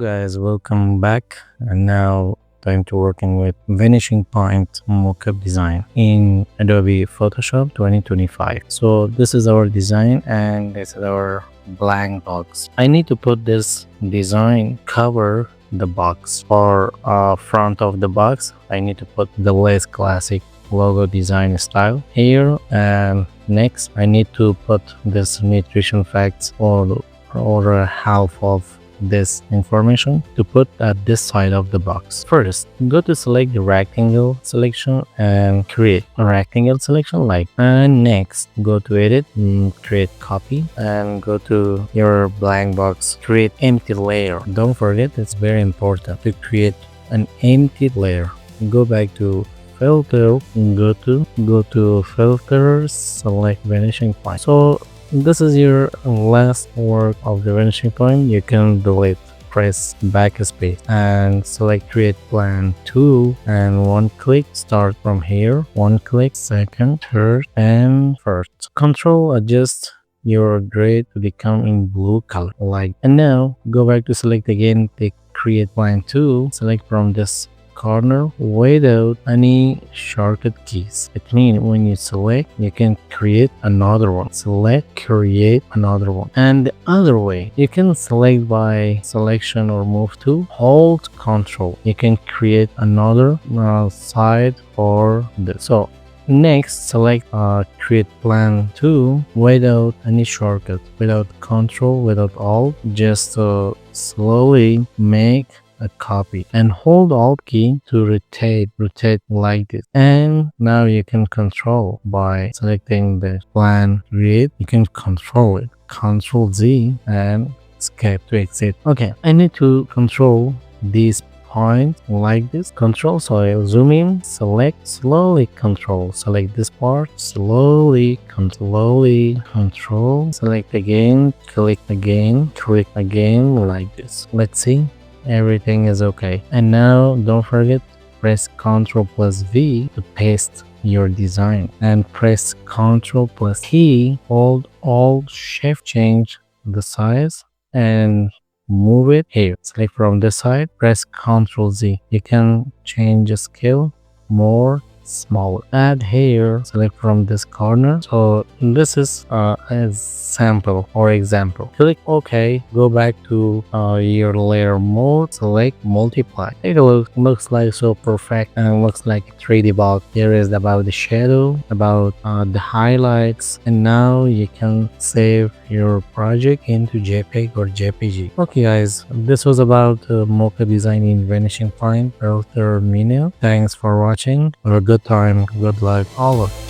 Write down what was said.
Guys, welcome back. And now time to working with Vanishing Point Mockup design in Adobe Photoshop 2025. So this is our design and this is our blank box. I need to put this design cover the box. For front of the box, I need to put the less classic logo design style here, and next I need to put this nutrition facts or half of this information to put at this side of the box. First, go to select the rectangle selection and create a rectangle selection like, and next go to edit, create copy, and go to your blank box, create empty layer. Don't forget, it's very important to create an empty layer. Go back to filter, go to filters, select vanishing point. So this is your last work of the vanishing point. You can delete. Press backspace and select create plan 2 and one click. Start from here, one click, second, third, and first. Control adjust your grid to become in blue color like. And now go back to select again, take create plan 2, select from this corner without any shortcut keys. It means when you select, you can create another one. Select, create another one. And the other way, you can select by selection or move to, hold control. You can create another side for this. So next, select create plan 2 without any shortcut, without control, without alt. Just slowly make a copy and hold alt key to rotate like this. And now you can control by selecting the plan create. You can control it, Control Z and escape to exit. Okay, I need to control these points like this. Control, so I'll zoom in, select, slowly control, select this part, slowly control, select again, click again like this. Let's see. Everything is okay. And now don't forget, press Ctrl plus V to paste your design, and press Ctrl plus T, hold Alt Shift, change the size and move it here. Select from this side, press Ctrl Z. You can change the scale more, smaller. Add here, select from this corner. So this is a sample or example. Click OK, go back to your layer mode, select multiply. Take a look, looks like so perfect and looks like a 3D box. Here is about the shadow, about the highlights, and now you can save your project into JPEG or JPG. Okay guys, this was about Mockup design in Vanishing Point filter menu. Thanks for watching. Have a good time, good luck, all of you.